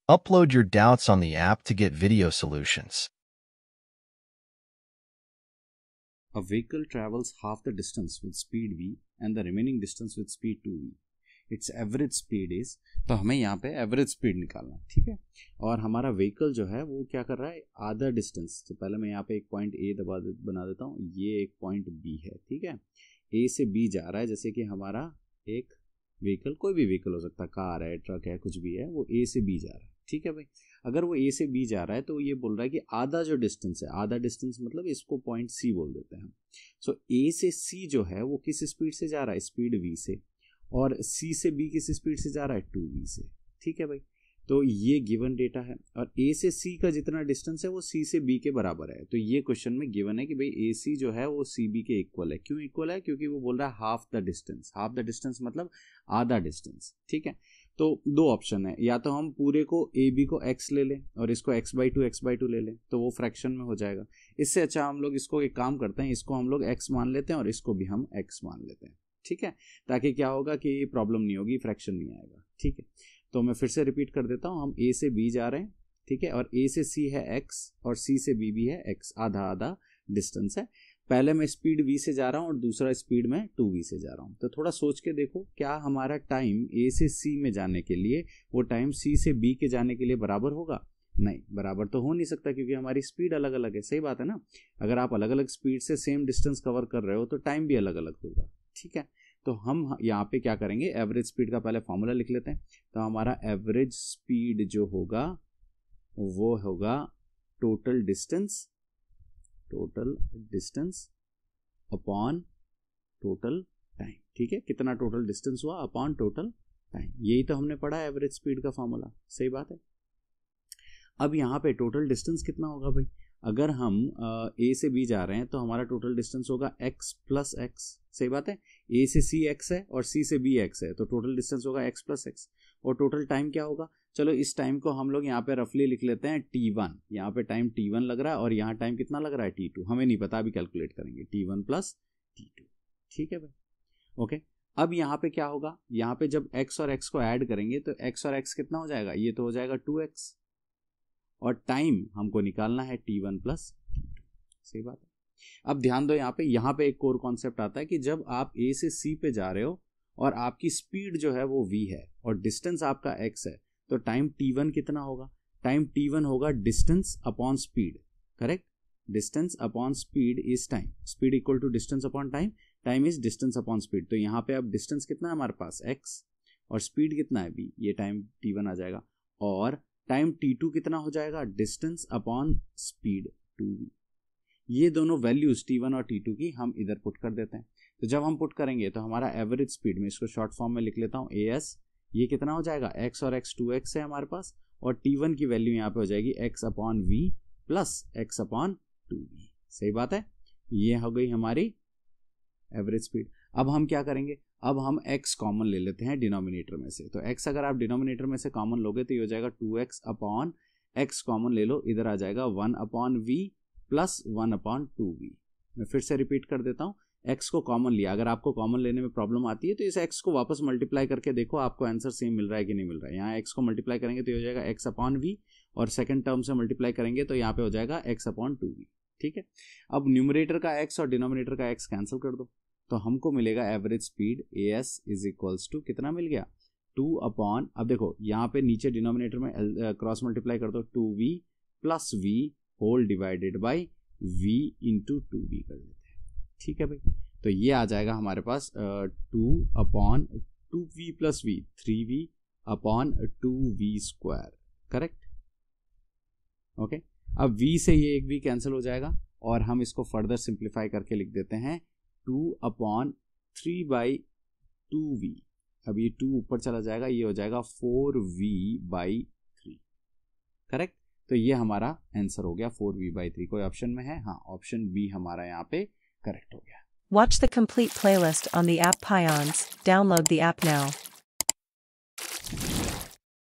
Upload your doubts on the app to get video solutions. A vehicle travels half the distance with speed v and the remaining distance with speed 2v. Its average speed is, तो हमें यहाँ पे average speed निकालना, ठीक है। और हमारा vehicle जो है वो क्या कर रहा है, आधा डिस्टेंस। तो पहले मैं यहाँ पे एक पॉइंट ए बना देता हूँ, ये एक पॉइंट बी है, ठीक है। ए से बी जा रहा है, जैसे कि हमारा एक व्हीकल, कोई भी व्हीकल हो सकता है, कार है, ट्रक है, कुछ भी है, वो ए से बी जा रहा है, ठीक है भाई। अगर वो ए से बी जा रहा है तो ये बोल रहा है कि आधा जो डिस्टेंस है, आधा डिस्टेंस मतलब इसको पॉइंट सी बोल देते हैं हम। सो ए से सी जो है वो किस स्पीड से जा रहा है, स्पीड वी से, और सी से बी किस स्पीड से जा रहा है, 2v से, ठीक है भाई। तो ये गिवन डेटा है, और ए से सी का जितना डिस्टेंस है वो सी से बी के बराबर है। तो ये क्वेश्चन में गिवन है कि भाई ए सी जो है वो सी बी के इक्वल है। क्यों इक्वल है, क्योंकि वो बोल रहा है half the distance. Half the distance मतलब आधा डिस्टेंस, ठीक है। तो दो ऑप्शन है, या तो हम पूरे को ए बी को x ले लें और इसको x/2 ले लें, तो वो फ्रैक्शन में हो जाएगा। इससे अच्छा हम लोग इसको एक काम करते हैं, इसको हम लोग x मान लेते हैं और इसको भी हम x मान लेते हैं, ठीक है। ताकि क्या होगा कि प्रॉब्लम नहीं होगी, फ्रैक्शन नहीं आएगा, ठीक है। तो मैं फिर से रिपीट कर देता हूँ, हम ए से बी जा रहे हैं, ठीक है, और ए से सी है x और सी से बी भी है x, आधा आधा डिस्टेंस है। पहले मैं स्पीड v से जा रहा हूँ और दूसरा स्पीड में 2v से जा रहा हूँ। तो थोड़ा सोच के देखो, क्या हमारा टाइम a से c में जाने के लिए वो टाइम c से b के जाने के लिए बराबर होगा? नहीं, बराबर तो हो नहीं सकता, क्योंकि हमारी स्पीड अलग अलग है। सही बात है ना। अगर आप अलग अलग स्पीड से सेम डिस्टेंस कवर कर रहे हो तो टाइम भी अलग अलग होगा, ठीक है। तो हम यहाँ पे क्या करेंगे, एवरेज स्पीड का पहले फॉर्मूला लिख लेते हैं। तो हमारा एवरेज स्पीड जो होगा वो होगा total distance upon total time, ठीक है। कितना टोटल डिस्टेंस हुआ अपॉन टोटल टाइम, यही तो हमने पढ़ा एवरेज स्पीड का फॉर्मूला। सही बात है। अब यहाँ पे टोटल डिस्टेंस कितना होगा भाई, अगर हम ए से बी जा रहे हैं तो हमारा टोटल डिस्टेंस होगा x प्लस एक्स। सही बात है। ए से सी x है और सी से बी x है, तो टोटल डिस्टेंस होगा x प्लस एक्स। और टोटल टाइम क्या होगा, चलो इस टाइम को हम लोग यहाँ पे रफली लिख लेते हैं t1। यहाँ पे टाइम t1 लग रहा है और यहाँ टाइम कितना लग रहा है, t2। हमें नहीं पता, अभी कैलकुलेट करेंगे, t1 प्लस t2, ठीक है भाई। ओके, अब यहाँ पे क्या होगा, यहाँ पे जब x और x को ऐड करेंगे तो x और x कितना हो जाएगा, ये तो हो जाएगा 2x, और टाइम हमको निकालना है t1 प्लस t2। सही बात है। अब ध्यान दो, यहाँ पे एक कोर कॉन्सेप्ट आता है कि जब आप a से c पे जा रहे हो और आपकी स्पीड जो है वो v है और डिस्टेंस आपका x है, तो टाइम t1 कितना होगा, टाइम t1 होगा distance upon speed, correct. Distance upon speed is time, speed equal to distance upon time, time is distance upon speed. तो यहाँ पे अब डिस्टेंस कितना है हमारे पास x और स्पीड कितना है v, ये टाइम t1 आ जाएगा। और टाइम t2 कितना हो जाएगा, डिस्टेंस अपॉन स्पीड 2v। ये दोनों वैल्यूज t1 और t2 की हम इधर पुट कर देते हैं। तो जब हम पुट करेंगे तो हमारा एवरेज स्पीड में, इसको शॉर्ट फॉर्म में लिख लेता हूँ as, ये कितना हो जाएगा, x और x 2x है हमारे पास, और t1 की वैल्यू यहाँ पे हो जाएगी x upon v plus x upon 2v। सही बात है। ये हो गई हमारी एवरेज स्पीड। अब हम क्या करेंगे, अब हम x कॉमन ले लेते हैं डिनोमिनेटर में से। तो x अगर आप डिनोमिनेटर में से कॉमन लोगे तो ये हो जाएगा 2x अपॉन x, कॉमन ले लो, इधर आ जाएगा 1 upon v plus 1 upon 2v। मैं फिर से रिपीट कर देता हूँ, x को कॉमन लिया। अगर आपको कॉमन लेने में प्रॉब्लम आती है तो इस x को वापस मल्टीप्लाई करके देखो आपको आंसर सेम मिल रहा है कि नहीं मिल रहा है। यहाँ x को मल्टीप्लाई करेंगे तो ये हो जाएगा x अपॉन v, और सेकंड टर्म से मल्टीप्लाई करेंगे तो यहाँ पे हो जाएगा x अपॉन 2v, ठीक है। अब न्यूमरेटर का x और डिनोमिनेटर का x कैंसिल कर दो, तो हमको मिलेगा average speed as is equals to, कितना मिल गया, 2 अपॉन, अब देखो यहाँ पे नीचे डिनोमिनेटर में क्रॉस मल्टीप्लाई कर दो, 2v plus v whole divided by v into 2v कर लेते हैं, ठीक है भाई। तो ये आ जाएगा हमारे पास 2 upon 2v plus v, 3v upon 2v square, correct. Okay, अब v से ये एक v कैंसिल हो जाएगा और हम इसको फर्दर सिंप्लीफाई करके लिख देते हैं 2 अपॉन 3 बाई 2v। अब ये 2 ऊपर चला जाएगा, ये हो जाएगा 4v बाई 3, करेक्ट। तो ये हमारा आंसर हो गया 4v बाई 3। कोई ऑप्शन में है? हाँ, ऑप्शन बी हमारा यहाँ पे करेक्ट हो गया। Watch the complete playlist on the app Pions. Download the app now.